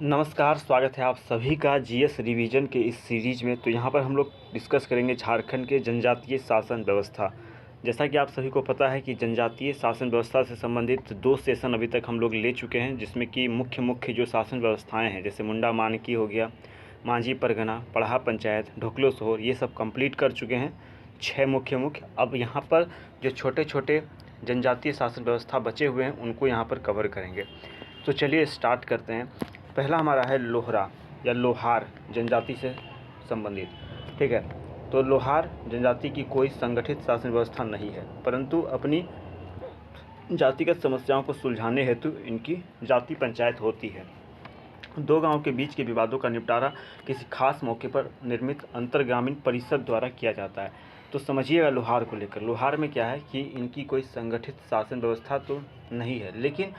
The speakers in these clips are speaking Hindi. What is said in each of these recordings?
नमस्कार, स्वागत है आप सभी का जीएस रिवीजन के इस सीरीज़ में। तो यहाँ पर हम लोग डिस्कस करेंगे झारखंड के जनजातीय शासन व्यवस्था। जैसा कि आप सभी को पता है कि जनजातीय शासन व्यवस्था से संबंधित 2 सेशन अभी तक हम लोग ले चुके हैं, जिसमें कि मुख्य जो शासन व्यवस्थाएं हैं, जैसे मुंडा मानकी हो गया, मांझी परगना, पढ़ा पंचायत, ढोकलो सोहर, ये सब कंप्लीट कर चुके हैं। 6 मुख्य। अब यहाँ पर जो छोटे छोटे जनजातीय शासन व्यवस्था बचे हुए हैं उनको यहाँ पर कवर करेंगे। तो चलिए स्टार्ट करते हैं। पहला हमारा है लोहरा या लोहार जनजाति से संबंधित। ठीक है, तो लोहार जनजाति की कोई संगठित शासन व्यवस्था नहीं है, परंतु अपनी जातिगत समस्याओं को सुलझाने हेतु इनकी जाति पंचायत होती है। 2 गांव के बीच के विवादों का निपटारा किसी खास मौके पर निर्मित अंतर्ग्रामीण परिषद द्वारा किया जाता है। तो समझिएगा लोहार को लेकर, लोहार में क्या है कि इनकी कोई संगठित शासन व्यवस्था तो नहीं है, लेकिन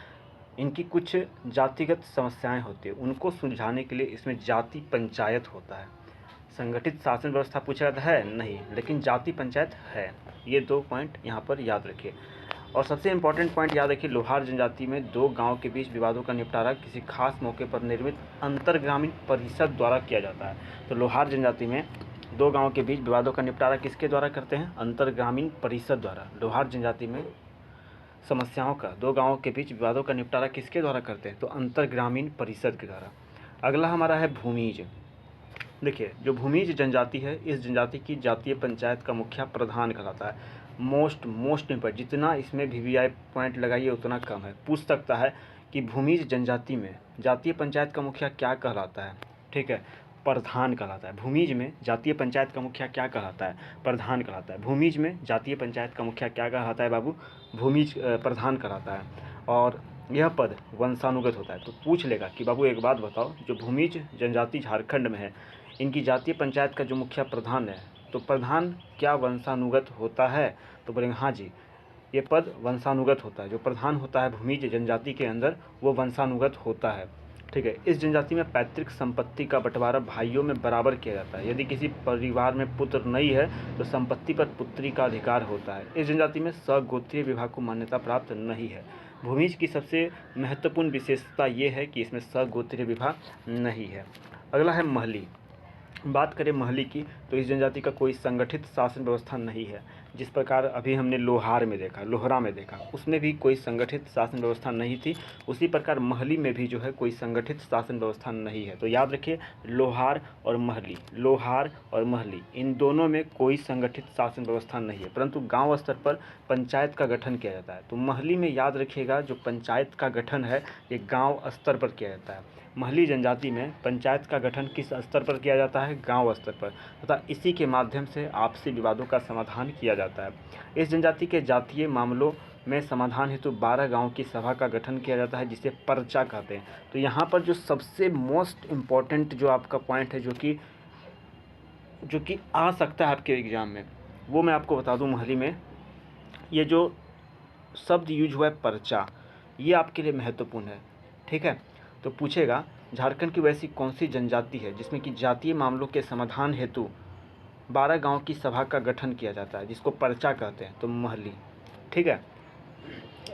इनकी कुछ जातिगत समस्याएं होती है, उनको सुलझाने के लिए इसमें जाति पंचायत होता है। संगठित शासन व्यवस्था पूछा जाता है नहीं, लेकिन जाति पंचायत है। ये 2 पॉइंट यहाँ पर याद रखिए। और सबसे इम्पॉर्टेंट पॉइंट याद रखिए, लोहार जनजाति में 2 गांव के बीच विवादों का निपटारा किसी खास मौके पर निर्मित अंतर्ग्रामीण परिषद द्वारा किया जाता है। तो लोहार जनजाति में 2 गाँव के बीच विवादों का निपटारा किसके द्वारा करते हैं? अंतर्ग्रामीण परिषद द्वारा। लोहार जनजाति में समस्याओं का 2 गांवों के बीच विवादों का निपटारा किसके द्वारा करते हैं? तो अंतर्ग्रामीण परिषद के द्वारा। अगला हमारा है भूमिज। देखिए, जो भूमिज जनजाति है, इस जनजाति की जातीय पंचायत का मुखिया प्रधान कहलाता है। मोस्ट इम्पोर्टेंट, जितना इसमें वीवीआई पॉइंट लगाइए उतना कम है। पूछ सकता है कि भूमिज जनजाति में जातीय पंचायत का मुखिया क्या कहलाता है? ठीक है, प्रधान कहलाता है। भूमिज में जातीय पंचायत का मुखिया क्या कहलाता है? प्रधान कहलाता है। भूमिज में जातीय पंचायत का मुखिया क्या कहलाता है बाबू? भूमिज प्रधान कहलाता है। और यह पद वंशानुगत होता है। तो पूछ लेगा कि बाबू एक बात बताओ, जो भूमिज जनजाति झारखंड में है, इनकी जातीय पंचायत का जो मुखिया प्रधान है, तो प्रधान क्या वंशानुगत होता है? तो बोलेंगे हाँ जी, ये पद वंशानुगत होता है। जो प्रधान होता है भूमिज जनजाति के अंदर, वो वंशानुगत होता है। ठीक है, इस जनजाति में पैतृक संपत्ति का बंटवारा भाइयों में बराबर किया जाता है। यदि किसी परिवार में पुत्र नहीं है तो संपत्ति पर पुत्री का अधिकार होता है। इस जनजाति में सगोत्रीय विवाह को मान्यता प्राप्त नहीं है। भूमिज की सबसे महत्वपूर्ण विशेषता ये है कि इसमें सगोत्रीय विवाह नहीं है। अगला है महली। बात करें महली की, तो इस जनजाति का कोई संगठित शासन व्यवस्था नहीं है। जिस प्रकार अभी हमने लोहार में देखा, लोहरा में देखा, उसमें भी कोई संगठित शासन व्यवस्था नहीं थी, उसी प्रकार महली में भी जो है कोई संगठित शासन व्यवस्था नहीं है। तो याद रखिए, लोहार और महली, लोहार और महली, इन दोनों में कोई संगठित शासन व्यवस्था नहीं है, परंतु गांव स्तर पर पंचायत का गठन किया जाता है। तो महली में याद रखिएगा, जो पंचायत का गठन है ये गाँव स्तर पर किया जाता है। महली जनजाति में पंचायत का गठन किस स्तर पर किया जाता है? गांव स्तर पर, तथा इसी के माध्यम से आपसी विवादों का समाधान किया जाता है। इस जनजाति के जातीय मामलों में समाधान हेतु 12 गांव की सभा का गठन किया जाता है, जिसे पर्चा कहते हैं। तो यहाँ पर जो सबसे मोस्ट इम्पॉर्टेंट जो आपका पॉइंट है, जो कि आ सकता है आपके एग्जाम में, वो मैं आपको बता दूँ। महली में ये जो शब्द यूज हुआ है पर्चा, ये आपके लिए महत्वपूर्ण है। ठीक है, तो पूछेगा झारखंड की वैसी कौन सी जनजाति है जिसमें कि जातीय मामलों के समाधान हेतु 12 गांव की सभा का गठन किया जाता है, जिसको पर्चा कहते हैं? तो महली। ठीक है,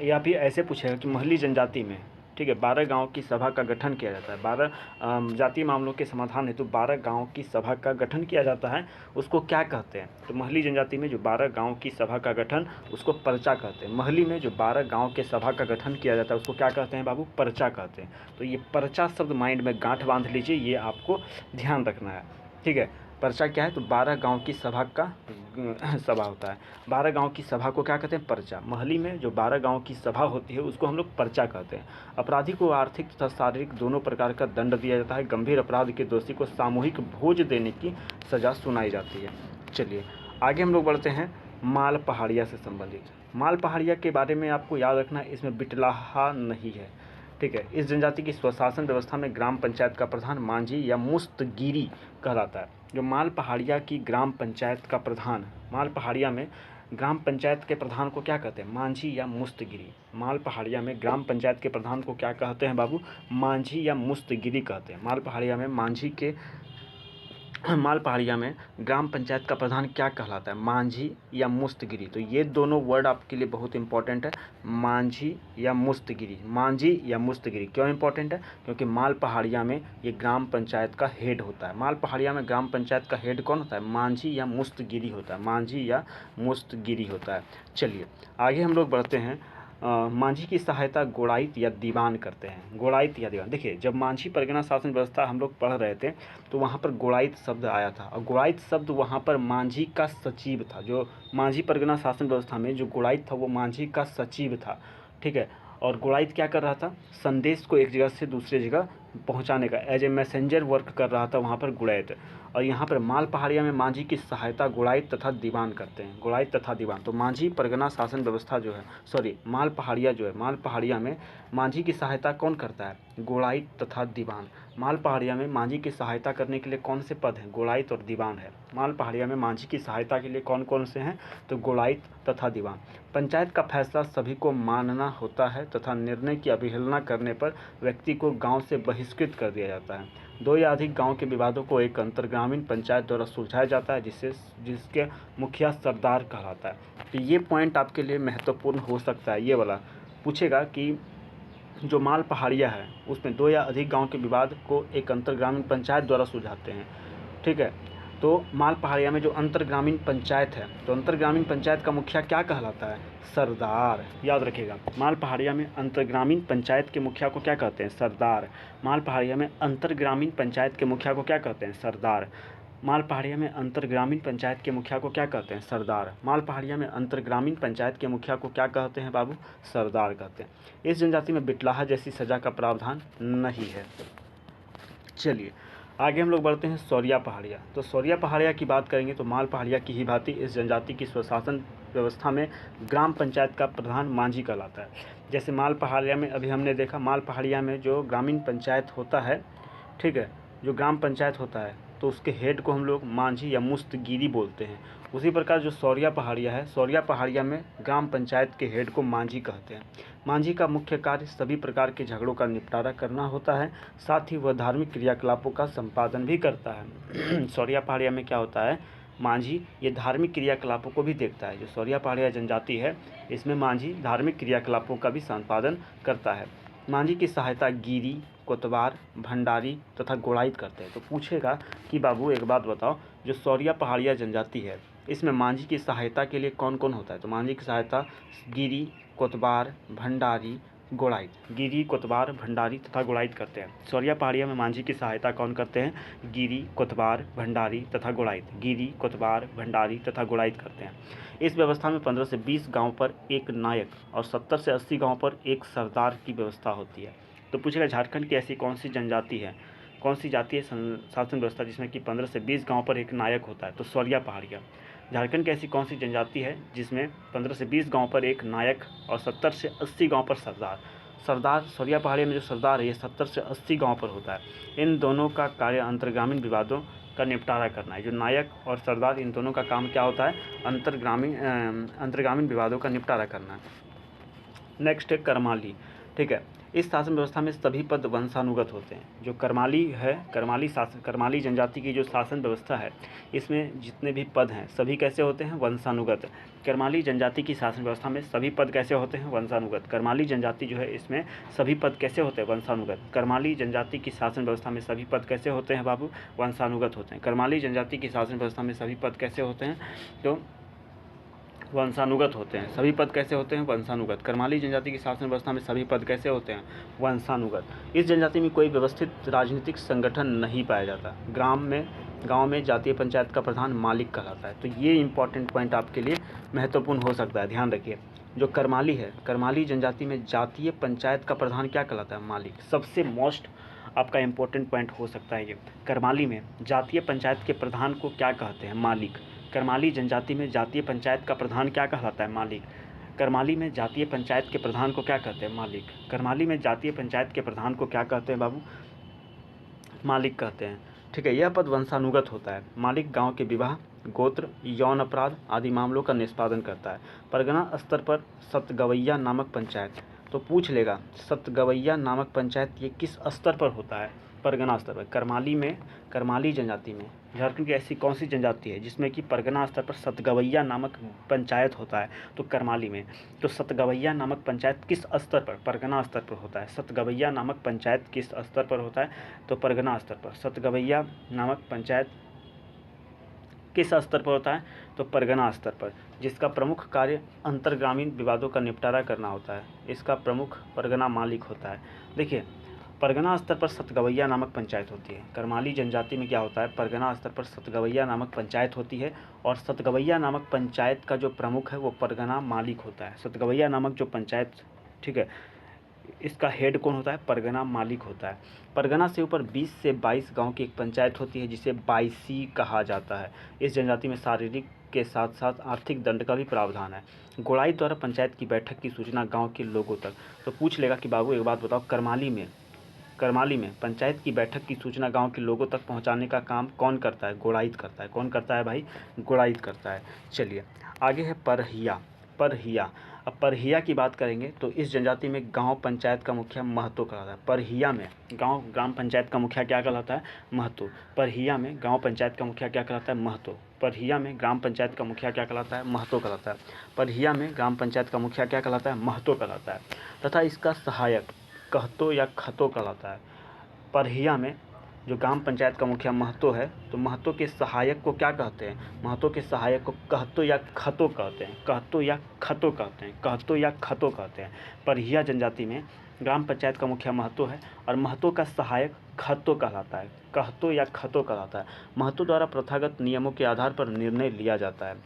या फिर ऐसे पूछेगा कि महली जनजाति में, ठीक है, 12 गांव की सभा का गठन किया जाता है, 12 जातीय मामलों के समाधान हेतु 12 गांव की सभा का गठन किया जाता है, उसको क्या कहते हैं? तो महली जनजाति में जो 12 गांव की सभा का गठन, उसको पर्चा कहते हैं। महली में जो 12 गांव के सभा का गठन किया जाता है, उसको क्या कहते हैं बाबू? पर्चा कहते हैं। तो ये पर्चा शब्द माइंड में गांठ बांध लीजिए, ये आपको ध्यान रखना है। ठीक है, पर्चा क्या है? तो 12 गांव की सभा का सभा होता है। 12 गांव की सभा को क्या कहते हैं? पर्चा। महली में जो 12 गांव की सभा होती है उसको हम लोग पर्चा कहते हैं। अपराधी को आर्थिक तथा शारीरिक दोनों प्रकार का दंड दिया जाता है। गंभीर अपराध के दोषी को सामूहिक भोज देने की सजा सुनाई जाती है। चलिए आगे हम लोग बढ़ते हैं माल पहाड़िया से संबंधित। माल पहाड़िया के बारे में आपको याद रखना है, इसमें बिटलाहा नहीं है। ठीक है, इस जनजाति की स्वशासन व्यवस्था में ग्राम पंचायत का प्रधान मांझी या मुस्तगिरी कहलाता है। जो माल पहाड़िया की ग्राम पंचायत का प्रधान, माल पहाड़िया में ग्राम पंचायत के प्रधान को क्या कहते हैं? मांझी या मुस्तगिरी। माल पहाड़िया में ग्राम पंचायत के प्रधान को क्या कहते हैं बाबू? मांझी या मुस्तगिरी कहते हैं। माल पहाड़िया में मांझी के माल पहाड़िया में ग्राम पंचायत का प्रधान क्या कहलाता है, मांझी या मुस्तगिरी। तो ये दोनों वर्ड आपके लिए बहुत इंपॉर्टेंट है, मांझी या मुस्तगिरी। मांझी या मुस्तगिरी क्यों इंपॉर्टेंट है, क्योंकि माल पहाड़िया में ये ग्राम पंचायत का हेड होता है। माल पहाड़िया में ग्राम पंचायत का हेड कौन होता है, मांझी या मुस्तगिरी होता है, मांझी या मुस्तगिरी होता है। चलिए आगे हम लोग बढ़ते हैं। मांझी की सहायता गोड़ाइत या दीवान करते हैं। गोड़ाइत या दीवान, देखिए जब मांझी परगना शासन व्यवस्था हम लोग पढ़ रहे थे तो वहाँ पर गोड़ाइत शब्द आया था, और गोड़ाइत शब्द वहाँ पर मांझी का सचिव था। जो मांझी परगना शासन व्यवस्था में जो गोड़ाइत था वो मांझी का सचिव था, ठीक है। और गोड़ाइत क्या कर रहा था, संदेश को एक जगह से दूसरी जगह पहुंचाने का एज ए मैसेंजर वर्क कर रहा था वहाँ पर गोड़ाइत। और यहाँ पर माल पहाड़िया में मांझी की सहायता गोड़ाइत तथा दीवान करते हैं, गोड़ाइत तथा दीवान। तो मांझी परगना शासन व्यवस्था जो है, सॉरी माल पहाड़िया जो है, माल पहाड़िया में मांझी की सहायता कौन करता है, गोड़ाइत तथा दीवान। माल पहाड़िया में मांझी की सहायता करने के लिए कौन से पद हैं, गोड़ाइत और दीवान है। माल पहाड़िया में मांझी की सहायता के लिए कौन कौन से हैं, तो गोड़ाइत तथा दीवान। पंचायत का फैसला सभी को मानना होता है तथा निर्णय की अवहेलना करने पर व्यक्ति को गांव से बहिष्कृत कर दिया जाता है। दो या अधिक गांव के विवादों को एक अंतर्ग्रामीण पंचायत द्वारा सुलझाया जाता है, जिसके मुखिया सरदार कहलाता है। तो ये पॉइंट आपके लिए महत्वपूर्ण हो सकता है। ये वाला पूछेगा कि जो माल पहाड़िया है उसमें दो या अधिक गांव के विवाद को एक अंतर्ग्रामीण पंचायत द्वारा सुलझाते हैं, ठीक है। तो माल पहाड़िया में जो अंतर्ग्रामीण पंचायत है, तो अंतर्ग्रामीण पंचायत का मुखिया क्या कहलाता है, सरदार। याद रखिएगा, माल पहाड़िया में अंतर्ग्रामीण पंचायत के मुखिया को क्या कहते हैं, सरदार। माल पहाड़िया में अंतर्ग्रामीण पंचायत के मुखिया को क्या कहते हैं, सरदार। माल पहाड़िया में अंतर्ग्रामीण पंचायत के मुखिया को क्या कहते हैं, सरदार। माल पहाड़िया में अंतर्ग्रामीण पंचायत के मुखिया को क्या कहते हैं बाबू, सरदार कहते हैं। इस जनजाति में बिटलाहा जैसी सजा का प्रावधान नहीं है। चलिए आगे हम लोग बढ़ते हैं सौरिया पहाड़िया। तो सौरिया पहाड़िया की बात करेंगे तो माल पहाड़िया की ही भांति इस जनजाति की स्वशासन व्यवस्था में ग्राम पंचायत का प्रधान मांझी कहलाता है। जैसे माल पहाड़िया में अभी हमने देखा, माल पहाड़िया में जो ग्रामीण पंचायत होता है, ठीक है, जो ग्राम पंचायत होता है तो उसके हेड को हम लोग मांझी या मुस्तगिरी बोलते हैं। उसी प्रकार जो सौरिया पहाड़िया है, सौरिया पहाड़िया में ग्राम पंचायत के हेड को मांझी कहते हैं। मांझी का मुख्य कार्य सभी प्रकार के झगड़ों का निपटारा करना होता है, साथ ही वह धार्मिक क्रियाकलापों का संपादन भी करता है। सौरिया पहाड़िया में क्या होता है, मांझी ये धार्मिक क्रियाकलापों को भी देखता है। जो सौरिया पहाड़िया जनजाति है इसमें मांझी धार्मिक क्रियाकलापों का भी संपादन करता है। मांझी की सहायता गिरी, कोतवार, भंडारी तथा गोड़ाइत करते हैं। तो पूछेगा कि बाबू एक बात बताओ, जो सौरिया पहाड़िया जनजाति है इसमें मांझी की सहायता के लिए कौन कौन होता है, तो मांझी की सहायता गिरी, कोतवार, भंडारी, गोड़ाइत, गिरी, कोतवार, भंडारी तथा गोड़ाइत करते हैं। सौरिया पहाड़िया में मांझी की सहायता कौन करते हैं, गिरी, कोतवार, भंडारी तथा गोड़ाइत, गिरी, कोतवार, भंडारी तथा गोड़ाइत करते हैं। इस व्यवस्था में 15 से 20 गांव पर एक नायक और 70 से 80 गांव पर एक सरदार की व्यवस्था होती है। तो पूछेगा झारखंड की ऐसी कौन सी जनजाति है, कौन सी जातीय शासन व्यवस्था जिसमें कि 15 से 20 गांव पर एक नायक होता है, तो सौरिया पहाड़िया। झारखंड की ऐसी कौन सी जनजाति है जिसमें 15 से 20 गांव पर एक नायक और 70 से 80 गांव पर सरदार। सरदार सौरिया पहाड़िया में जो सरदार है ये 70 से 80 गांव पर होता है। इन दोनों का कार्य अंतर्ग्रामीण विवादों का निपटारा करना है। जो नायक और सरदार इन दोनों का काम क्या होता है, अंतर्ग्रामीण विवादों का निपटारा करना है। नेक्स्ट है करमाली, ठीक है। इस शासन व्यवस्था में सभी पद वंशानुगत होते हैं। जो करमाली है, करमाली जनजाति की जो शासन व्यवस्था है इसमें जितने भी पद हैं सभी कैसे होते हैं, वंशानुगत। करमाली जनजाति की शासन व्यवस्था में सभी पद कैसे होते हैं, वंशानुगत। करमाली जनजाति जो है इसमें सभी पद कैसे होते हैं, वंशानुगत। करमाली जनजाति की शासन व्यवस्था में सभी पद कैसे होते हैं बाबू, वंशानुगत होते हैं। करमाली जनजाति की शासन व्यवस्था में सभी पद कैसे होते हैं, तो वंशानुगत होते हैं। सभी पद कैसे होते हैं, वंशानुगत। करमाली जनजाति की शासन व्यवस्था में सभी पद कैसे होते हैं, वंशानुगत। इस जनजाति में कोई व्यवस्थित राजनीतिक संगठन नहीं पाया जाता। गांव में जातीय पंचायत का प्रधान मालिक कहलाता है। तो ये इंपॉर्टेंट पॉइंट आपके लिए महत्वपूर्ण हो सकता है, ध्यान रखिए। जो करमाली है, करमाली जनजाति में जातीय पंचायत का प्रधान क्या कहलाता है, मालिक। सबसे मोस्ट आपका इंपॉर्टेंट पॉइंट हो सकता है ये। करमाली में जातीय पंचायत के प्रधान को क्या कहते हैं, मालिक। करमाली जनजाति में जातीय पंचायत का प्रधान क्या कहलाता है, मालिक। करमाली में जातीय पंचायत के प्रधान को क्या कहते हैं, मालिक। करमाली में जातीय पंचायत के प्रधान को क्या कहते हैं बाबू, मालिक कहते हैं, ठीक है। यह पद वंशानुगत होता है। मालिक गांव के विवाह, गोत्र, यौन अपराध आदि मामलों का निष्पादन करता है। परगना स्तर पर सतगवैया नामक पंचायत, तो पूछ लेगा सतगवैया नामक पंचायत ये किस स्तर पर होता है, परगना स्तर पर। करमाली जनजाति में झारखंड की ऐसी कौन सी जनजाति है जिसमें कि परगना स्तर पर सतगवैया नामक पंचायत होता है? तो करमाली में। तो सतगवैया नामक पंचायत किस स्तर पर? परगना स्तर पर होता है। सतगवैया नामक पंचायत किस स्तर पर होता है? तो परगना स्तर पर। सतगवैया नामक पंचायत किस स्तर पर होता है? तो परगना स्तर पर, जिसका प्रमुख कार्य अंतर्ग्रामीण विवादों का निपटारा करना होता है। इसका प्रमुख परगना मालिक होता है। देखिए, परगना स्तर पर सतगवैया नामक पंचायत होती है। करमाली जनजाति में क्या होता है? परगना स्तर पर सतगवैया नामक पंचायत होती है और सतगवैया नामक पंचायत का जो प्रमुख है वो परगना मालिक होता है। सतगवैया नामक जो पंचायत, ठीक है, इसका हेड कौन होता है? परगना मालिक होता है। परगना से ऊपर 20 से 22 गांव की एक पंचायत होती है जिसे बाईसी कहा जाता है। इस जनजाति में शारीरिक के साथ साथ आर्थिक दंड का भी प्रावधान है। गोड़ाई द्वारा पंचायत की बैठक की सूचना गांव के लोगों तक। तो पूछ लेगा कि बाबू एक बात बताओ, करमाली में पंचायत की बैठक की सूचना गांव के लोगों तक पहुंचाने का काम कौन करता है? गोड़ाईत करता है। कौन करता है भाई? गोड़ाईत करता है। चलिए आगे है परहिया। अब परहिया की बात करेंगे तो इस जनजाति में गांव पंचायत का मुखिया महतो कहलाता है। परहिया में ग्राम पंचायत का मुखिया क्या कहलाता है? महतो। परहिया में गांव पंचायत का मुखिया क्या कहलाता है? महतो। परहिया में ग्राम पंचायत का मुखिया क्या कहलाता है? महतो कहलाता है। परहिया में ग्राम पंचायत का मुखिया क्या कहलाता है? महतो कहलाता है तथा इसका सहायक कहतो या खतो कहलाता है। परहिया में जो ग्राम पंचायत का मुखिया महतो है, तो महतो के सहायक को क्या कहते हैं? महतो के सहायक को कहतो या खतो कहते हैं। परहिया जनजाति में ग्राम पंचायत का मुखिया महतो है और महतो का सहायक खतो कहलाता है। कहतो या खतो कहलाता है। महतो द्वारा प्रथागत नियमों के आधार पर निर्णय लिया जाता है।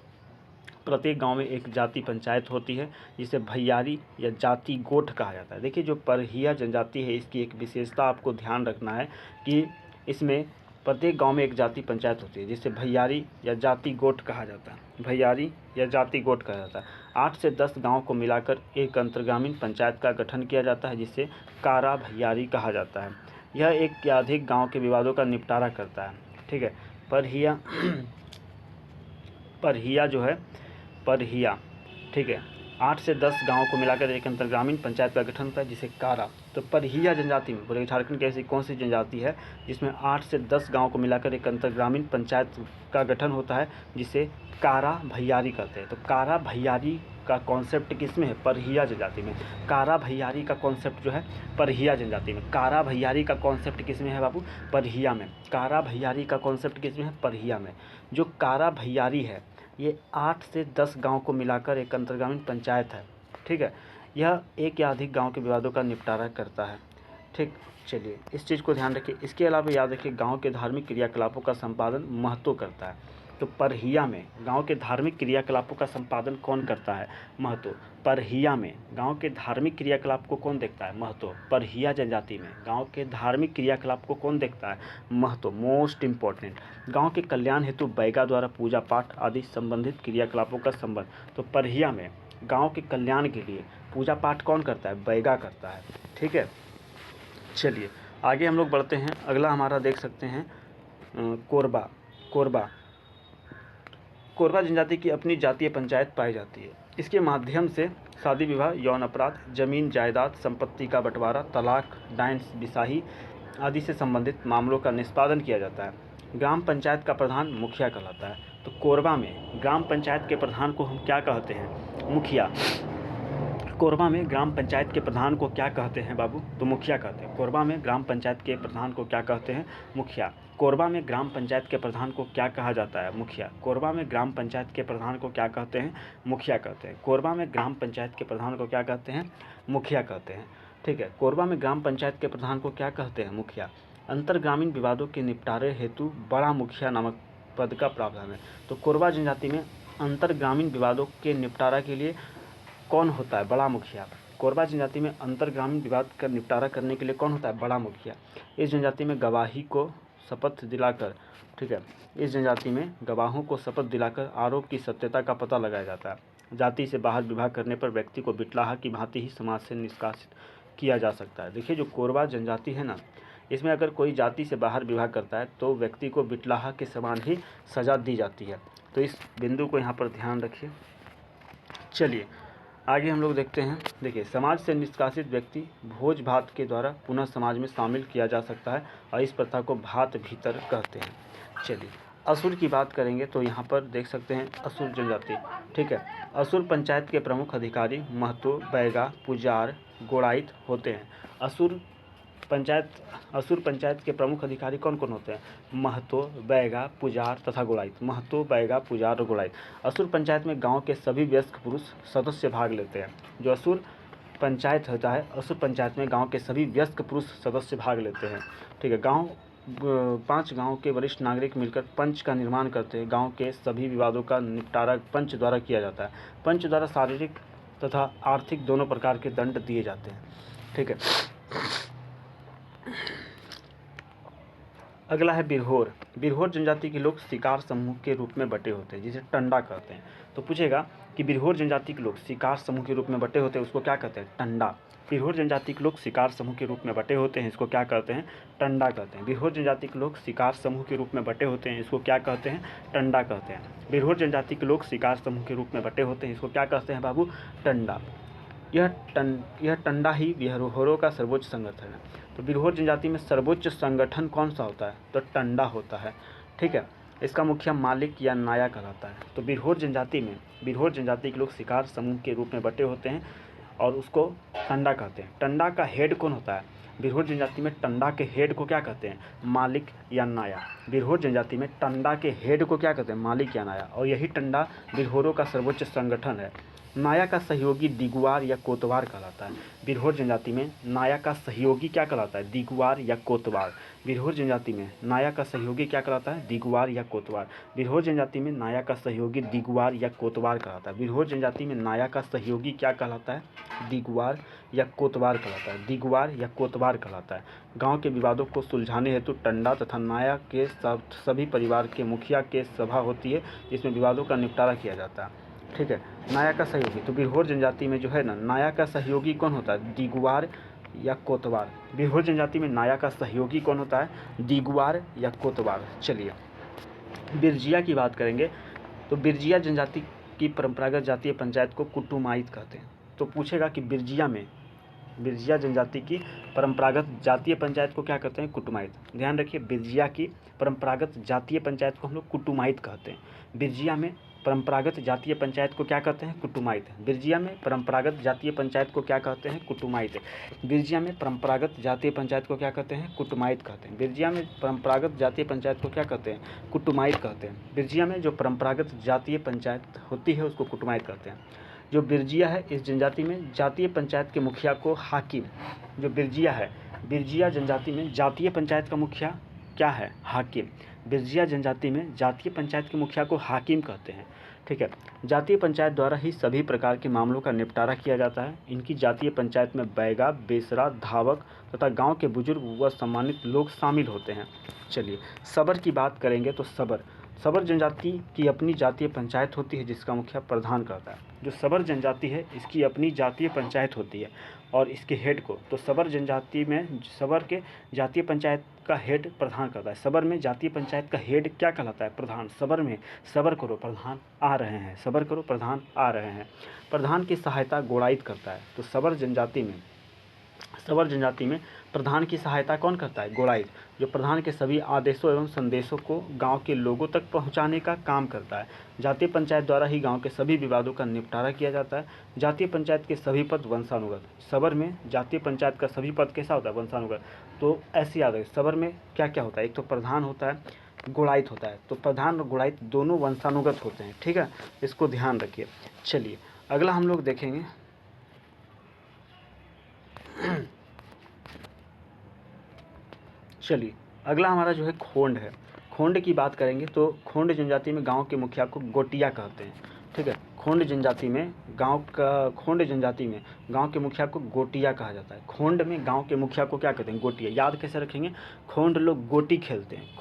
प्रत्येक गांव में एक जाति पंचायत होती है जिसे भैयारी या जाति गोठ कहा जाता है। देखिए, जो परहिया जनजाति है इसकी एक विशेषता आपको ध्यान रखना है कि इसमें प्रत्येक गांव में एक जाति पंचायत होती है जिसे भैयारी या जाति गोठ कहा जाता है। भैयारी या जाति गोठ कहा जाता है। 8 से 10 गाँव को मिलाकर एक अंतर्ग्रामीण पंचायत का गठन किया जाता है जिसे कारा भैयारी कहा जाता है। यह एक या अधिक गाँव के विवादों का निपटारा करता है। ठीक है, परहिया, ठीक है, 8 से 10 गाँव को मिलाकर एक अंतर्ग्रामीण पंचायत का गठन होता है जिसे कारा। तो परहिया जनजाति में बोले झारखंड की ऐसी कौन सी जनजाति है जिसमें 8 से 10 गाँव को मिलाकर एक अंतर्ग्रामीण पंचायत का गठन होता है जिसे कारा भैयारी कहते हैं? तो कारा भैयारी का कॉन्सेप्ट किस में है? परहिया जनजाति में। कारा भैयारी का कॉन्सेप्ट जो है परहिया जनजाति में। कारा भैयारी का कॉन्सेप्ट किस में है बाबू? परहिया में। कारा भैयारी का कॉन्सेप्ट किस में है? परहिया में। जो कारा भैयारी है ये 8 से 10 गांव को मिलाकर एक अंतर्ग्रामीण पंचायत है। ठीक है, यह एक या अधिक गांव के विवादों का निपटारा करता है। ठीक, चलिए इस चीज़ को ध्यान रखिए। इसके अलावा याद रखिए गांव के धार्मिक क्रियाकलापों का संपादन महतो करता है। तो परहिया में गांव के धार्मिक क्रियाकलापों का संपादन कौन करता है? महतो। परहिया में गांव के धार्मिक क्रियाकलाप को कौन देखता है? महतो। परहिया जनजाति में गांव के धार्मिक क्रियाकलाप को कौन देखता है? महतो। मोस्ट इम्पॉर्टेंट, गांव के कल्याण हेतु बैगा द्वारा पूजा पाठ आदि संबंधित क्रियाकलापों का संबंध। तो परहिया में गांव के कल्याण के लिए पूजा पाठ कौन करता है? बैगा करता है। ठीक है, चलिए आगे हम लोग बढ़ते हैं। अगला हमारा देख सकते हैं कोरबा जनजाति की अपनी जातीय पंचायत पाई जाती है। इसके माध्यम से शादी विवाह, यौन अपराध, जमीन जायदाद, संपत्ति का बंटवारा, तलाक, डायन बिसाही आदि से संबंधित मामलों का निष्पादन किया जाता है। ग्राम पंचायत का प्रधान मुखिया कहलाता है। तो कोरबा में ग्राम पंचायत के प्रधान को हम क्या कहते हैं? मुखिया। कोरबा में ग्राम पंचायत के प्रधान को क्या कहते हैं बाबू? तो मुखिया कहते हैं। कोरबा में ग्राम पंचायत के प्रधान को क्या कहते हैं? मुखिया। कोरबा में ग्राम पंचायत के प्रधान को क्या कहा जाता है? मुखिया। कोरबा में ग्राम पंचायत के प्रधान को क्या कहते हैं? मुखिया कहते हैं। कोरबा में ग्राम पंचायत के प्रधान को क्या कहते हैं? मुखिया कहते हैं। ठीक है, कोरबा में ग्राम पंचायत के प्रधान को क्या कहते हैं? मुखिया। अंतर्ग्रामीण विवादों के निपटारे हेतु बड़ा मुखिया नामक पद का प्रावधान है। तो कोरबा जनजाति में अंतर्ग्रामीण विवादों के निपटारा के लिए कौन होता है? बड़ा मुखिया। कोरबा जनजाति में अंतर्ग्रामीण विवाद का निपटारा करने के लिए कौन होता है? बड़ा मुखिया। इस जनजाति में गवाही को शपथ दिलाकर, ठीक है, इस जनजाति में गवाहों को शपथ दिलाकर आरोप की सत्यता का पता लगाया जाता है। जाति से बाहर विवाह करने पर व्यक्ति को बिटलाहा की भांति ही समाज से निष्कासित किया जा सकता है। देखिए, जो कोरबा जनजाति है ना, इसमें अगर कोई जाति से बाहर विवाह करता है तो व्यक्ति को बिटलाहा के समान ही सजा दी जाती है। तो इस बिंदु को यहाँ पर ध्यान रखिए। चलिए आगे हम लोग देखते हैं। देखिए, समाज से निष्कासित व्यक्ति भोज भात के द्वारा पुनः समाज में शामिल किया जा सकता है और इस प्रथा को भात भीतर कहते हैं। चलिए, असुर की बात करेंगे तो यहाँ पर देख सकते हैं असुर जनजाति। ठीक है, असुर पंचायत के प्रमुख अधिकारी महतो, बैगा, पुजार, गोड़ाइत होते हैं। असुर पंचायत के प्रमुख अधिकारी कौन कौन होते हैं? महतो, बैगा, पुजार तथा गोड़ाइत। महतो, बैगा, पुजार और गोड़ाइत। असुर पंचायत में गांव के सभी वयस्क पुरुष सदस्य भाग लेते हैं। जो असुर पंचायत होता है, असुर पंचायत में गांव के सभी वयस्क पुरुष सदस्य भाग लेते हैं। ठीक है, 5 गांव के वरिष्ठ नागरिक मिलकर पंच का निर्माण करते हैं। गांव के सभी विवादों का निपटारा पंच द्वारा किया जाता है। पंच द्वारा शारीरिक तथा आर्थिक दोनों प्रकार के दंड दिए जाते हैं। ठीक है, अगला है बिरहोर। बिरहोर जनजाति के लोग शिकार समूह के रूप में बटे होते हैं, जिसे टंडा कहते हैं। तो पूछेगा कि बिरहोर जनजाति के लोग शिकार समूह के रूप में बटे होते हैं, उसको क्या कहते हैं? टंडा। बिरहोर जनजाति के लोग शिकार समूह के रूप में बटे होते हैं, इसको क्या कहते हैं? टंडा कहते हैं। बिरहोर जनजाति के लोग शिकार समूह के रूप में बटे होते हैं, इसको क्या कहते हैं? टंडा कहते हैं। बिरहोर जनजाति के लोग शिकार समूह के रूप में बटे होते हैं, इसको क्या कहते हैं बाबू? टंडा। यह टंडा ही बिरहोरों का सर्वोच्च संगठन है। तो बिरहोर जनजाति में सर्वोच्च संगठन कौन सा होता है? तो टंडा होता है। ठीक है, इसका मुखिया मालिक या नाया कहलाता है। तो बिरहोर जनजाति के लोग शिकार समूह के रूप में बटे होते हैं और उसको टंडा कहते हैं। टंडा का हेड कौन होता है? बिरहोर जनजाति में टंडा के हेड को क्या कहते हैं? मालिक या नाया। बिरहोर जनजाति में टंडा के हेड को क्या कहते हैं? मालिक या नाया। और यही टंडा बिरहोरों का सर्वोच्च संगठन है। नाया का सहयोगी दिगवार या कोतवार कहलाता है। बिरहोर जनजाति में नाया का सहयोगी क्या कहलाता है? दिगवार या कोतवार। बिरहोर जनजाति में नाया का सहयोगी क्या कहलाता है? दिगवार या कोतवार। बिरहोर जनजाति में नाया का सहयोगी दिगवार या कोतवार कहलाता है। बिरहोर जनजाति में नाया का सहयोगी क्या कहलाता है? दिगवार या कोतवार कहलाता है। दिगवार या कोतवार कहलाता है। गांव के विवादों को सुलझाने हेतु टंडा तथा नाया के सभी परिवार के मुखिया के सभा होती है, जिसमें विवादों का निपटारा किया जाता है। ठीक है, नाया का सहयोगी। तो बिरहोर जनजाति में जो है ना, नाया का सहयोगी कौन होता है? दिगवार या कोतवार। बिरहोर जनजाति में नाया का सहयोगी कौन होता है? दिगवार या कोतवार। चलिए, बिरजिया की बात करेंगे तो बिरजिया जनजाति की परंपरागत जातीय पंचायत को कुटुमाइत कहते हैं। तो पूछेगा कि बिरजिया जनजाति की परंपरागत जातीय पंचायत को क्या कहते हैं? कुटुमाइत। ध्यान रखिए, बिरजिया की परंपरागत जातीय पंचायत को हम लोग कुटुमाइत कहते हैं। बिरजिया में परंपरागत जातीय पंचायत को क्या कहते हैं? कुटुमाइत। बिरजिया में परंपरागत जातीय पंचायत को क्या कहते हैं? कुटुमाइत। बिरजिया में परंपरागत जातीय पंचायत को क्या कहते हैं? कुटुमाइत कहते हैं। बिरजिया में परंपरागत जातीय पंचायत को क्या कहते हैं? कुटुमाइत कहते हैं। बिरजिया में जो परंपरागत जातीय पंचायत होती है उसको कुटुमाइत कहते हैं। जो बिरजिया है, इस जनजाति में जातीय पंचायत के मुखिया को हाकिम। जो बिरजिया है, बिरजिया जनजाति में जातीय पंचायत का मुखिया क्या है? हाकिम। बिरजिया जनजाति में जातीय पंचायत के मुखिया को हाकिम कहते हैं। ठीक है, जातीय पंचायत द्वारा ही सभी प्रकार के मामलों का निपटारा किया जाता है। इनकी जातीय पंचायत में बैगा, बेसरा, धावक तथा गांव के बुजुर्ग व सम्मानित लोग शामिल होते हैं। चलिए, सबर की बात करेंगे तो सबर जनजाति की अपनी जातीय पंचायत होती है, जिसका मुखिया प्रधान करता है। जो सबर जनजाति है, इसकी अपनी जातीय पंचायत होती है और इसके हेड को, तो सबर जनजाति में सबर के जातीय पंचायत का हेड प्रधान करता है। सबर में जातीय पंचायत का हेड क्या कहलाता है? प्रधान। सबर करो प्रधान आ रहे हैं, सबर करो प्रधान आ रहे हैं। प्रधान की सहायता गोड़ाइत करता है। तो सबर जनजाति में प्रधान की सहायता कौन करता है? गोड़ाइत। जो प्रधान के सभी आदेशों एवं संदेशों को गांव के लोगों तक पहुंचाने का काम करता है। जातीय पंचायत द्वारा ही गांव के सभी विवादों का निपटारा किया जाता है। जातीय पंचायत के सभी पद वंशानुगत। सबर में जातीय पंचायत का सभी पद कैसा होता है? वंशानुगत। तो ऐसे याद रखें, सबर में क्या क्या होता है? एक तो प्रधान होता है, गोड़ाइत होता है। तो प्रधान और गोड़ाइत दोनों वंशानुगत होते हैं। ठीक है, इसको ध्यान रखिए। चलिए, अगला हम लोग देखेंगे चलिए, अगला हमारा जो है खोंड है। खोंड की बात करेंगे तो खोंड जनजाति में गांव के मुखिया को गोटिया कहते हैं। ठीक है, खोंड जनजाति में गांव के मुखिया को गोटिया कहा जाता है। खोंड में गांव के मुखिया को क्या कहते हैं? गोटिया। याद कैसे रखेंगे? खोंड लोग गोटी खेलते हैं।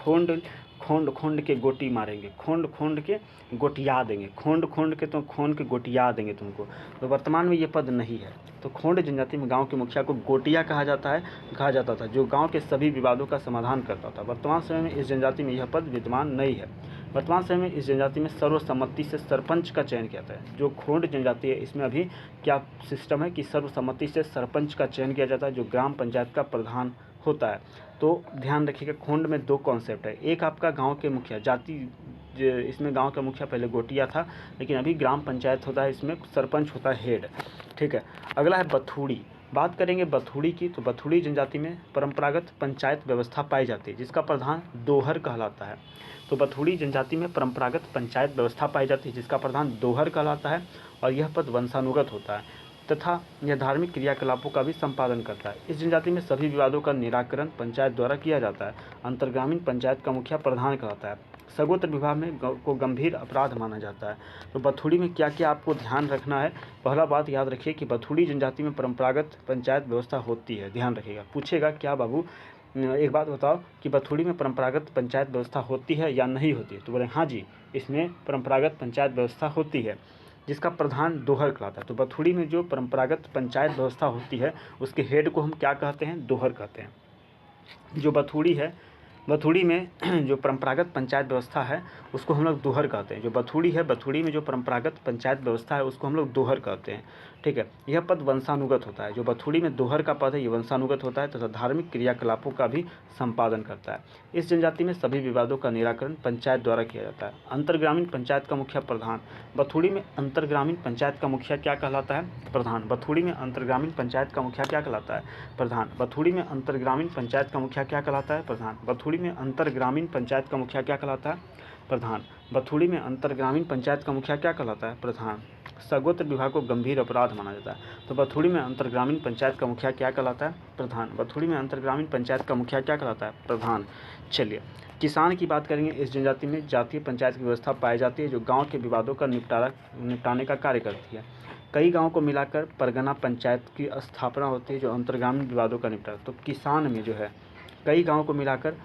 खोंड खोंड के गोटी मारेंगे, खोंड खोंड के गोटिया देंगे, खोंड खोंड के तो खोंड के गोटिया देंगे तुमको। तो वर्तमान में ये पद नहीं है। तो खोंड जनजाति में गांव के मुखिया को गोटिया कहा जाता था, जो गांव के सभी विवादों का समाधान करता था। वर्तमान समय में इस जनजाति में यह पद विद्यमान नहीं है। वर्तमान समय में इस जनजाति में सर्वसम्मति से सरपंच का चयन किया जाता है। जो खोंड जनजाति है इसमें अभी क्या सिस्टम है कि सर्वसम्मति से सरपंच का चयन किया जाता है, जो ग्राम पंचायत का प्रधान होता है। तो ध्यान रखिएगा, खोंड में दो कॉन्सेप्ट है। एक आपका गांव के मुखिया जाति, इसमें गांव का मुखिया पहले गोटिया था, लेकिन अभी ग्राम पंचायत होता है, इसमें सरपंच होता है हेड। ठीक है, अगला है बथुड़ी। बात करेंगे बथुड़ी की, तो बथुड़ी जनजाति में परंपरागत पंचायत व्यवस्था पाई जाती है, जिसका प्रधान दोहर कहलाता है। तो बथुड़ी जनजाति में परंपरागत पंचायत व्यवस्था पाई जाती है, जिसका प्रधान दोहर कहलाता है, और यह पद वंशानुगत होता है तथा यह धार्मिक क्रियाकलापों का भी संपादन करता है। इस जनजाति में सभी विवादों का निराकरण पंचायत द्वारा किया जाता है। अंतर्ग्रामीण पंचायत का मुखिया प्रधान कहलाता है। सगोत्र विवाह में को गंभीर अपराध माना जाता है। तो बथुड़ी में क्या क्या आपको ध्यान रखना है? पहला बात याद रखिए कि बथुड़ी जनजाति में परंपरागत पंचायत व्यवस्था होती है। ध्यान रखिएगा, पूछेगा क्या बाबू एक बात बताओ कि बथुड़ी में परंपरागत पंचायत व्यवस्था होती है या नहीं होती है? तो बोले हाँ जी, इसमें परंपरागत पंचायत व्यवस्था होती है, जिसका प्रधान दोहर कहलाता है। तो बथुड़ी में जो परंपरागत पंचायत व्यवस्था होती है उसके हेड को हम क्या कहते हैं? दोहर कहते हैं। जो बथुड़ी है, बथुड़ी में जो परंपरागत पंचायत व्यवस्था है उसको हम लोग दोहर कहते हैं। जो बथुड़ी है, बथुड़ी में जो परंपरागत पंचायत व्यवस्था है उसको हम लोग दोहर कहते हैं। ठीक है, यह पद वंशानुगत होता है। जो बथुड़ी में दोहर का पद है ये वंशानुगत होता है तथा धार्मिक क्रियाकलापों का भी संपादन करता है। इस जनजाति में सभी विवादों का निराकरण पंचायत द्वारा किया जाता है। अंतर्ग्रामीण पंचायत का मुखिया प्रधान। बथुड़ी में अंतर्ग्रामीण पंचायत का मुखिया क्या कहलाता है? प्रधान। बथुड़ी में अंतर्ग्रामीण पंचायत का मुखिया क्या कहलाता है? प्रधान। बथुड़ी में अंतर्ग्रामीण पंचायत का मुखिया क्या कहलाता है? प्रधान। बथुड़ी में अंतर्ग्रामीण पंचायत का मुखिया क्या कहलाता है? प्रधान। बथुड़ी में अंतर्ग्रामीण पंचायत का मुखिया क्या कहलाता है? प्रधान। सगोत्र विवाह को गंभीर अपराध माना जाता है। तो बथुड़ी में अंतर्ग्रामीण पंचायत का मुखिया क्या कहलाता है? प्रधान। बथुड़ी में अंतर्ग्रामीण पंचायत का मुखिया क्या कहलाता है? प्रधान। चलिए, किसान की बात करेंगे। इस जनजाति में जातीय पंचायत की व्यवस्था पाई जाती है, जो गांव के विवादों का निपटाने का कार्य करती है। कई गाँव को मिलाकर परगना पंचायत की स्थापना होती है, जो अंतर्ग्रामीण विवादों का निपटारा। तो किसान में जो है कई गाँव को मिलाकर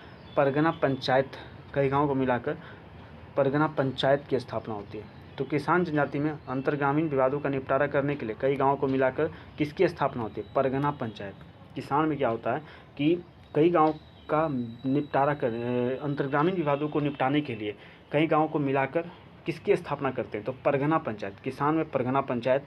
परगना पंचायत की स्थापना होती है। तो किसान जनजाति में अंतर्ग्रामीण विवादों का निपटारा करने के लिए कई गाँवों को मिलाकर किसकी स्थापना होती है? परगना पंचायत। किसान में क्या होता है कि कई गाँव का निपटारा कर अंतर्ग्रामीण विवादों को निपटाने के लिए कई गाँवों को मिलाकर किसकी स्थापना करते हैं? तो परगना पंचायत। किसान में परगना पंचायत,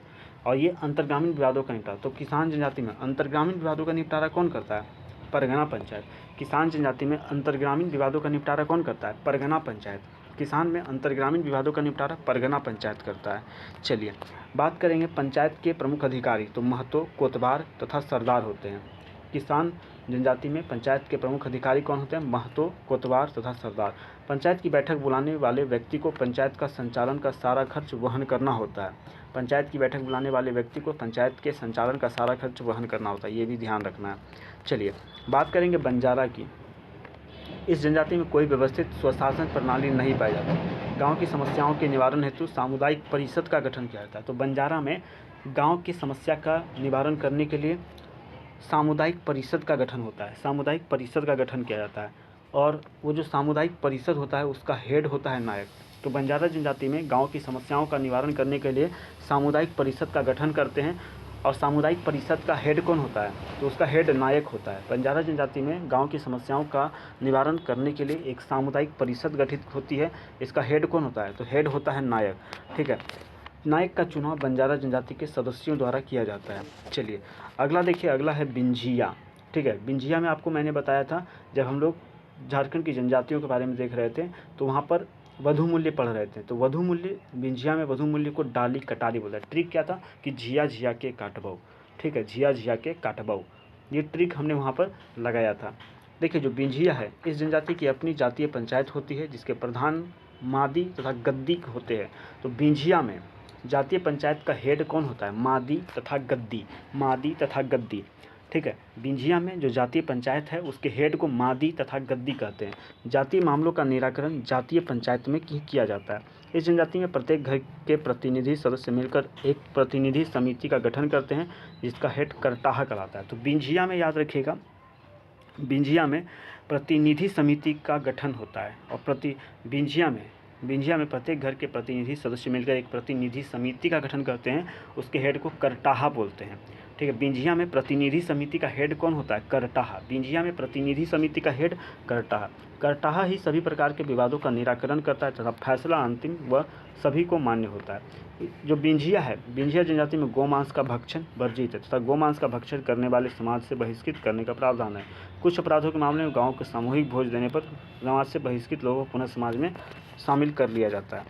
और ये अंतर्ग्रामीण विवादों का निपटारा। तो किसान जनजाति में अंतर्ग्रामीण विवादों का निपटारा कौन करता है? परगना पंचायत। किसान जनजाति में अंतर्ग्रामीण विवादों का निपटारा कौन करता है? परगना पंचायत। किसान में अंतर्ग्रामीण विवादों का निपटारा परगना पंचायत करता है। चलिए, बात करेंगे पंचायत के प्रमुख अधिकारी। तो महतो, कोतवार तथा सरदार होते हैं। किसान जनजाति में पंचायत के प्रमुख अधिकारी कौन होते हैं? महतो, कोतवार तथा सरदार। पंचायत की बैठक बुलाने वाले व्यक्ति को पंचायत का संचालन का सारा खर्च वहन करना होता है। पंचायत की बैठक बुलाने वाले व्यक्ति को पंचायत के संचालन का सारा खर्च वहन करना होता है, ये भी ध्यान रखना है। चलिए, बात करेंगे बंजारा की। इस जनजाति में कोई व्यवस्थित स्वशासन प्रणाली नहीं पाई जाती। गांव की समस्याओं के निवारण हेतु सामुदायिक परिषद का गठन किया जाता है। तो बंजारा में गांव की समस्या का निवारण करने के लिए सामुदायिक परिषद का गठन होता है। सामुदायिक परिषद का गठन किया जाता है, और वो जो सामुदायिक परिषद होता है उसका हेड होता है नायक। तो बंजारा जनजाति में गाँव की समस्याओं का निवारण करने के लिए सामुदायिक परिषद का गठन करते हैं, और सामुदायिक परिषद का हेड कौन होता है? तो उसका हेड नायक होता है। बंजारा जनजाति में गांव की समस्याओं का निवारण करने के लिए एक सामुदायिक परिषद गठित होती है। इसका हेड कौन होता है? तो हेड होता है नायक। ठीक है, नायक का चुनाव बंजारा जनजाति के सदस्यों द्वारा किया जाता है। चलिए, अगला देखिए, अगला है बिंझिया। ठीक है, बिंझिया में आपको मैंने बताया था, जब हम लोग झारखंड की जनजातियों के बारे में देख रहे थे तो वहाँ पर वधु मूल्य पढ़ रहे थे। तो वधु मूल्य, बिंझिया में वधु मूल्य को डाली कटारी बोलता है। ट्रिक क्या था कि झिया झिया के काटबऊ। ठीक है, झिया झिया के काटबऊ, ये ट्रिक हमने वहाँ पर लगाया था। देखिए, जो बिंझिया है इस जनजाति की अपनी जातीय पंचायत होती है, जिसके प्रधान मादी तथा गद्दी होते हैं। तो बिंझिया में जातीय पंचायत का हेड कौन होता है? मादी तथा गद्दी। मादी तथा गद्दी। ठीक है, बिंझिया में जो जातीय पंचायत है उसके हेड को मादी तथा गद्दी कहते हैं। जातीय मामलों का निराकरण जातीय पंचायत में किया जाता है। इस जनजाति में प्रत्येक घर के प्रतिनिधि सदस्य मिलकर एक प्रतिनिधि समिति का गठन करते हैं, जिसका हेड करटाहा कहलाता है। तो बिंझिया में याद रखिएगा, बिंझिया में प्रतिनिधि समिति का गठन होता है और बिंझिया में प्रत्येक घर के प्रतिनिधि सदस्य मिलकर एक प्रतिनिधि समिति का गठन करते हैं। उसके हेड को करटाहा बोलते हैं। ठीक है, बिंझिया में प्रतिनिधि समिति का हेड कौन होता है? करटाहा। बिंझिया में प्रतिनिधि समिति का हेड करटाहा। करटाहा ही सभी प्रकार के विवादों का निराकरण करता है तथा फैसला अंतिम व सभी को मान्य होता है। जो बिंझिया है, बिंझिया जनजाति में गोमांस का भक्षण वर्जित है तथा गोमांस का भक्षण करने वाले समाज से बहिष्कृत करने का प्रावधान है। कुछ अपराधों के मामले में गाँव को सामूहिक भोज देने पर समाज से बहिष्कृत लोगों को पुनः समाज में शामिल कर लिया जाता है।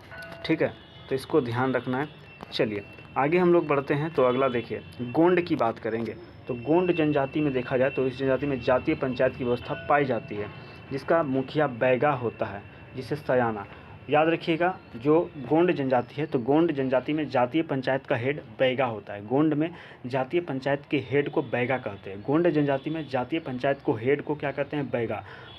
ठीक है, तो इसको ध्यान रखना है। चलिए आगे हम लोग बढ़ते हैं। तो अगला देखिए, गोंड की बात करेंगे। तो गोंड जनजाति में देखा जाए तो इस जनजाति में जातीय पंचायत की व्यवस्था पाई जाती है, जिसका मुखिया बैगा होता है, जिसे सयाना। याद रखिएगा, जो गोंड जनजाति है तो गोंड जनजाति में जातीय पंचायत का हेड बैगा होता है। गोंड में जातीय पंचायत के हेड को बैगा कहते हैं। गोंड जनजाति में जातीय पंचायत को हेड को क्या कहते हैं?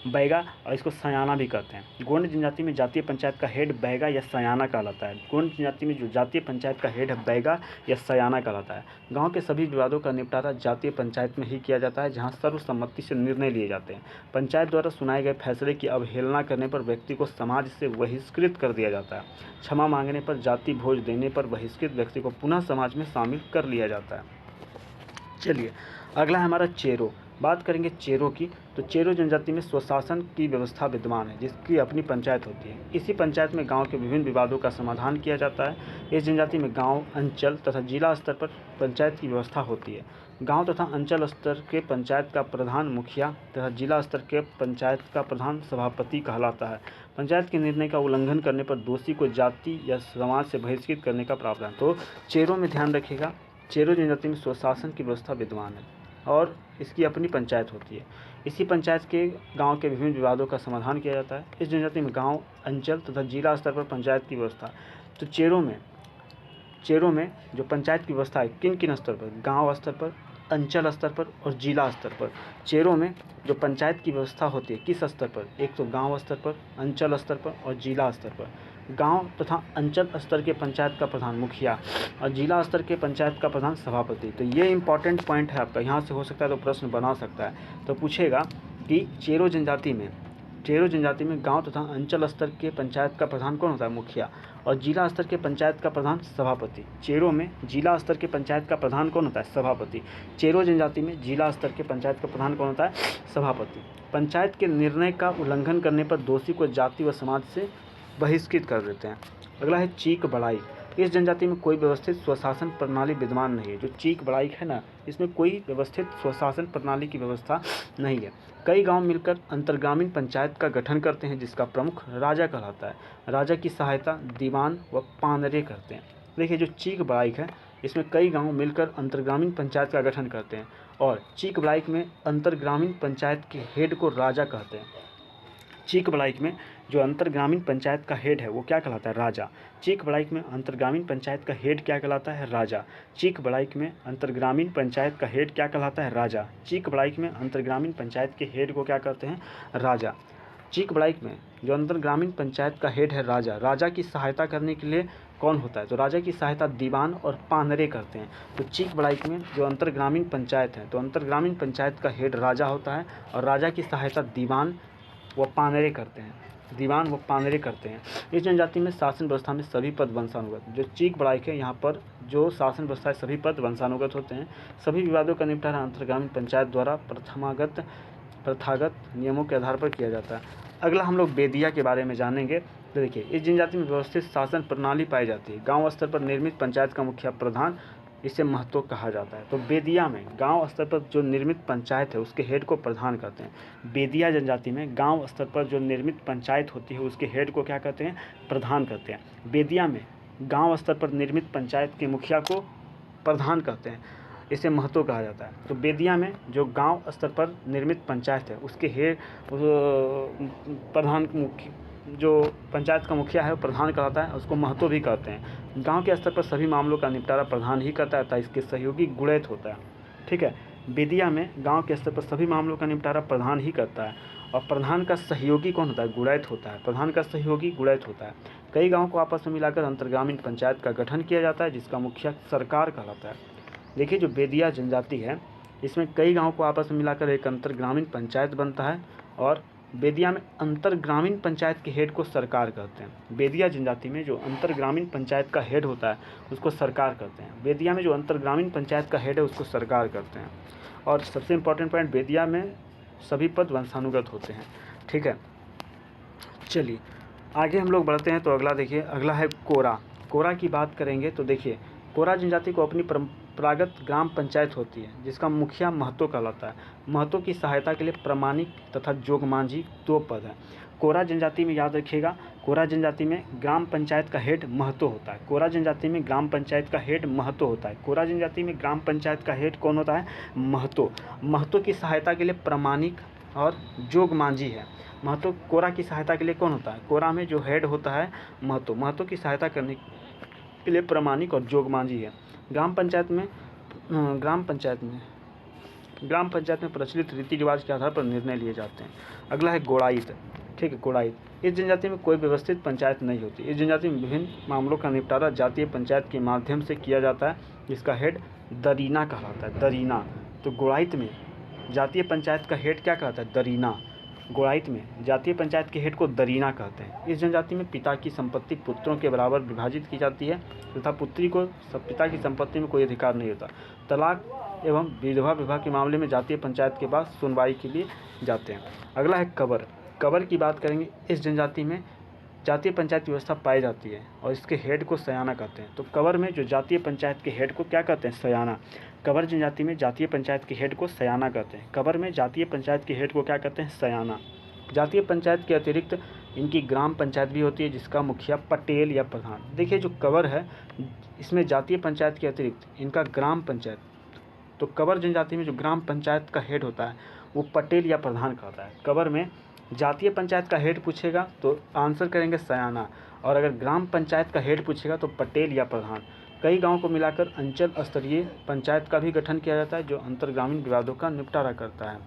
बैगा, और इसको सयाना भी कहते हैं। गोंड जनजाति में जातीय पंचायत का हेड बैगा या सयाना कहलाता है। गोंड जनजाति में जो जातीय पंचायत का हेड है बैगा या सयाना कहलाता है। गांव के सभी विवादों का निपटारा जातीय पंचायत में ही किया जाता है, जहां सर्वसम्मति से निर्णय लिए जाते हैं। पंचायत द्वारा सुनाए गए फैसले की अवहेलना करने पर व्यक्ति को समाज से बहिष्कृत कर दिया जाता है। क्षमा मांगने पर, जाति भोज देने पर बहिष्कृत व्यक्ति को पुनः समाज में शामिल कर लिया जाता है। चलिए अगला है हमारा चेरो। बात करेंगे चेरो की। तो चेरो जनजाति में स्वशासन की व्यवस्था विद्यमान है, जिसकी अपनी पंचायत होती है। इसी पंचायत में गांव के विभिन्न विवादों का समाधान किया जाता है। इस जनजाति में गांव, अंचल तथा जिला स्तर पर पंचायत की व्यवस्था होती है। गांव तथा अंचल स्तर के पंचायत का प्रधान मुखिया तथा जिला स्तर के पंचायत का प्रधान सभापति कहलाता है। पंचायत के निर्णय का उल्लंघन करने पर दोषी को जाति या समाज से बहिष्कृत करने का प्रावधान। तो चेरो में ध्यान रखिएगा, चेरो जनजाति में स्वशासन की व्यवस्था विद्यमान है और इसकी अपनी पंचायत होती है। इसी पंचायत के गांव के विभिन्न विवादों का समाधान किया जाता है। इस जनजाति में गांव, अंचल तथा जिला स्तर पर पंचायत की व्यवस्था। तो चेरो में जो पंचायत की व्यवस्था है किन किन स्तर पर? गांव स्तर पर, अंचल स्तर पर और जिला स्तर पर। चेरो में जो पंचायत की व्यवस्था होती है किस स्तर पर? एक तो गांव स्तर पर, अंचल स्तर पर और जिला स्तर पर। गांव तथा अंचल स्तर के पंचायत का प्रधान मुखिया और जिला स्तर के पंचायत का प्रधान सभापति। तो ये इंपॉर्टेंट पॉइंट है आपका, यहाँ से हो सकता है तो प्रश्न बना सकता है। तो पूछेगा कि चेरो जनजाति में गांव तथा अंचल स्तर के पंचायत का प्रधान कौन होता है? मुखिया, और जिला स्तर के पंचायत का प्रधान सभापति। चेरो में जिला स्तर के पंचायत का प्रधान कौन होता है? सभापति। चेरो जनजाति में जिला स्तर के पंचायत का प्रधान कौन होता है? सभापति। पंचायत के निर्णय का उल्लंघन करने पर दोषी को जाति व समाज से बहिष्कृत कर देते हैं। अगला है चीक बढ़ाई। इस जनजाति में कोई व्यवस्थित स्वशासन प्रणाली विद्यमान नहीं है। जो चीक बढ़ाई है ना, इसमें कोई व्यवस्थित स्वशासन प्रणाली की व्यवस्था नहीं है। कई गांव मिलकर अंतर्ग्रामीण पंचायत का गठन करते हैं, जिसका प्रमुख राजा कहलाता है। राजा की सहायता दीवान व पानरे करते हैं। देखिए, जो चीक बढ़ाई है इसमें कई गांव मिलकर अंतर्ग्रामीण पंचायत का गठन करते हैं और चीक बढ़ाई में अंतर्ग्रामीण पंचायत के हेड को राजा कहते हैं। चीक बढ़ाई में जो अंतर्ग्रामीण पंचायत का हेड है वो क्या कहलाता है? राजा। चीक बढ़ाई में अंतर्ग्रामीण पंचायत का हेड क्या कहलाता है? राजा। चीक बढ़ाई में अंतर्ग्रामीण पंचायत का हेड क्या कहलाता है? राजा। चीक बढ़ाई में अंतर्ग्रामीण पंचायत के हेड को क्या कहते हैं? राजा। चीक बढ़ाई में जो अंतर्ग्रामीण पंचायत का हेड है राजा, राजा की सहायता करने के लिए कौन होता है? तो राजा की सहायता दीवान और पानरे करते हैं। तो चीक बढ़ाई में जो अंतर्ग्रामीण पंचायत है तो अंतर्ग्रामीण पंचायत का हेड राजा होता है और राजा की सहायता दीवान व पानरे करते हैं। इस जनजाति में शासन व्यवस्था में सभी पद वंशानुगत। जो चीक बढ़ाई है यहाँ पर जो शासन व्यवस्था है सभी पद वंशानुगत होते हैं। सभी विवादों का निपटारा अंतर्ग्रामीण पंचायत द्वारा प्रथागत नियमों के आधार पर किया जाता है। अगला हम लोग बेदिया के बारे में जानेंगे। तो देखिए, इस जनजाति में व्यवस्थित शासन प्रणाली पाई जाती है। गाँव स्तर पर निर्मित पंचायत का मुखिया प्रधान, इसे महत्व कहा जाता है। तो बेदिया में गांव स्तर पर जो निर्मित पंचायत है उसके हेड को प्रधान कहते हैं। बेदिया जनजाति में गांव स्तर पर जो निर्मित पंचायत होती है उसके हेड को क्या कहते हैं? प्रधान कहते हैं। बेदिया में गांव स्तर पर निर्मित पंचायत के मुखिया को प्रधान कहते हैं, इसे महत्व कहा जाता है। तो बेदिया में जो गांव स्तर पर निर्मित पंचायत है उसके हेड प्रधान जो पंचायत का मुखिया है वो प्रधान कहलाता है, उसको महत्व भी कहते हैं। गांव के स्तर पर सभी मामलों का निपटारा प्रधान ही करता है, इसके सहयोगी गुणैत होता है। ठीक है, बेदिया में गांव के स्तर पर सभी मामलों का निपटारा प्रधान ही करता है और प्रधान का सहयोगी कौन होता है? गुणैत होता है। प्रधान का सहयोगी गुणैत होता है। कई गाँव को आपस में मिलाकर अंतर्ग्रामीण पंचायत का गठन किया जाता है, जिसका मुखिया सरकार कहलाता है। देखिए, जो बेदिया जनजाति है इसमें कई गाँव को आपस में मिलाकर एक अंतर ग्रामीण पंचायत बनता है। और बेदिया में अंतर ग्रामीण पंचायत के हेड को सरकार कहते हैं। बेदिया जनजाति में जो अंतर ग्रामीण पंचायत का हेड होता है उसको सरकार कहते हैं। बेदिया में जो अंतर ग्रामीण पंचायत का हेड है उसको सरकार कहते हैं। और सबसे इम्पोर्टेंट पॉइंट, बेदिया में सभी पद वंशानुगत होते हैं। ठीक है, चलिए आगे हम लोग बढ़ते हैं। तो अगला देखिए, अगला है कोरा। कोरा की बात करेंगे तो देखिए, कोरा जनजाति को अपनी परंपरागत ग्राम पंचायत होती है जिसका मुखिया महतो कहलाता है। महतो की सहायता के लिए प्रमाणिक तथा जोगमांझी 2 पद हैं। कोरा जनजाति में याद रखिएगा, कोरा जनजाति में ग्राम पंचायत का हेड महतो होता है। कोरा जनजाति में ग्राम पंचायत का हेड महतो होता है। कोरा जनजाति में ग्राम पंचायत का हेड कौन होता है? महतो। महतो की सहायता के लिए प्रमाणिक और जोगमांझी है। महतो कोरा की सहायता के लिए कौन होता है? कोरा में जो हेड होता है महतो। महतो की सहायता करने के लिए प्रमाणिक और जोगमांझी है। ग्राम पंचायत में प्रचलित रीति रिवाज के आधार पर निर्णय लिए जाते हैं। अगला है गोड़ाइत। ठीक है, गोड़ाइत। इस जनजाति में कोई व्यवस्थित पंचायत नहीं होती। इस जनजाति में विभिन्न मामलों का निपटारा जातीय पंचायत के माध्यम से किया जाता है जिसका हेड दरीना कहलाता है। दरीना। तो गोड़ाइत में जातीय पंचायत का हेड क्या कहलाता है? दरीना। गोड़ाइत में जातीय पंचायत के हेड को दरीना कहते हैं। इस जनजाति में पिता की संपत्ति पुत्रों के बराबर विभाजित की जाती है तथा पुत्री को पिता की संपत्ति में कोई अधिकार नहीं होता। तलाक एवं विधवा विवाह के मामले में जातीय पंचायत के पास सुनवाई के लिए जाते हैं। अगला है कबर। कबर की बात करेंगे। इस जनजाति में जातीय पंचायत व्यवस्था पाई जाती है और इसके हेड को सयाना कहते हैं। तो कबर में जो जातीय पंचायत के हेड को क्या कहते हैं? सयाना। कबर जनजाति में जातीय पंचायत के हेड को सयाना कहते हैं। कबर में जातीय पंचायत के हेड को क्या कहते हैं? सयाना। जातीय पंचायत के अतिरिक्त इनकी ग्राम पंचायत भी होती है जिसका मुखिया पटेल या प्रधान। देखिए, जो कबर है इसमें जातीय पंचायत के अतिरिक्त इनका ग्राम पंचायत, तो कबर जनजाति में जो ग्राम पंचायत का हेड होता है वो पटेल या प्रधान कहता है। कबर में जातीय पंचायत का हेड पूछेगा तो आंसर करेंगे सयाना, और अगर ग्राम पंचायत का हेड पूछेगा तो पटेल या प्रधान। कई गांवों को मिलाकर अंचल स्तरीय पंचायत का भी गठन किया जाता है जो अंतर्ग्रामीण विवादों का निपटारा करता है।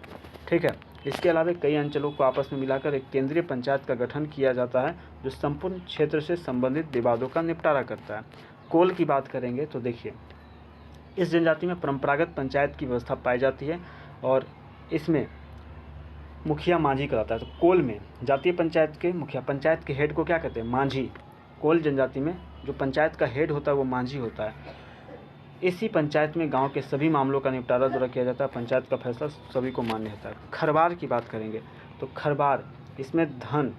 ठीक है, इसके अलावा कई अंचलों को आपस में मिलाकर एक केंद्रीय पंचायत का गठन किया जाता है जो संपूर्ण क्षेत्र से संबंधित विवादों का निपटारा करता है। कोल की बात करेंगे तो देखिए, इस जनजाति में परंपरागत पंचायत की व्यवस्था पाई जाती है और इसमें मुखिया मांझी कहलाता है। तो कोल में जातीय पंचायत के मुखिया, पंचायत के हेड को क्या कहते हैं? मांझी। कोल जनजाति में जो पंचायत का हेड होता है वो मांझी होता है। इसी पंचायत में गांव के सभी मामलों का निपटारा द्वारा किया जाता है। पंचायत का फैसला सभी को मान्य होता है। खरवार की बात करेंगे तो खरवार, इसमें धन,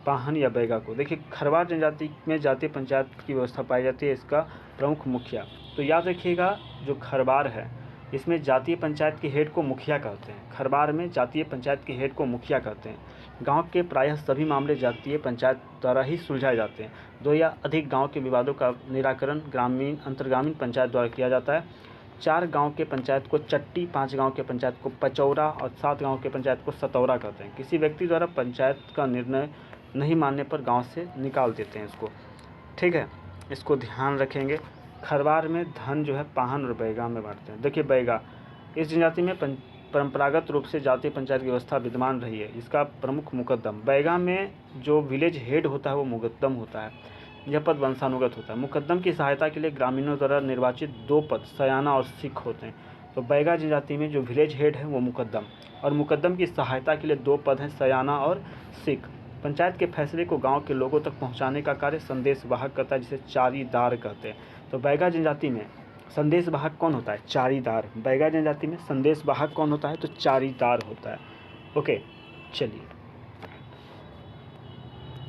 पाहन या बैगा को, देखिए खरवार जनजाति में जातीय पंचायत की व्यवस्था पाई जाती है। इसका प्रमुख मुखिया, तो याद रखिएगा जो खरवार है इसमें जातीय पंचायत के हेड को मुखिया कहते हैं। खरवार में जातीय पंचायत के हेड को मुखिया कहते हैं। गांव के प्रायः सभी मामले जातीय पंचायत द्वारा ही सुलझाए जाते हैं। 2 या अधिक गांव के विवादों का निराकरण अंतर्ग्रामीण पंचायत द्वारा किया जाता है। 4 गांव के पंचायत को चट्टी, 5 गांव के पंचायत को पचौरा और 7 गांव के पंचायत को सतौरा कहते हैं। किसी व्यक्ति द्वारा पंचायत का निर्णय नहीं मानने पर गाँव से निकाल देते हैं इसको। ठीक है, इसको ध्यान रखेंगे। खरवार में धन जो है पाहन और बैगा में बांटते हैं। देखिए बैगा, इस जनजाति में परंपरागत रूप से जातीय पंचायत की व्यवस्था विद्यमान रही है। इसका प्रमुख मुकद्दम, बैगा में जो विलेज हेड होता है वो मुकद्दम होता है। यह पद वंशानुगत होता है। मुकद्दम की सहायता के लिए ग्रामीणों द्वारा निर्वाचित 2 पद सयाना और सिख होते हैं। तो बैगा जनजाति में जो विलेज हेड है वो मुकद्दम, और मुकद्दम की सहायता के लिए 2 पद हैं सयाना और सिख। पंचायत के फैसले को गांव के लोगों तक पहुंचाने का कार्य संदेशवाहक करता है जिसे चारीदार कहते हैं। तो बैगा जनजाति में संदेशवाहक कौन होता है? चारीदार। बैगा जनजाति में संदेशवाहक कौन होता है? तो चारीदार होता है। ओके, चलिए।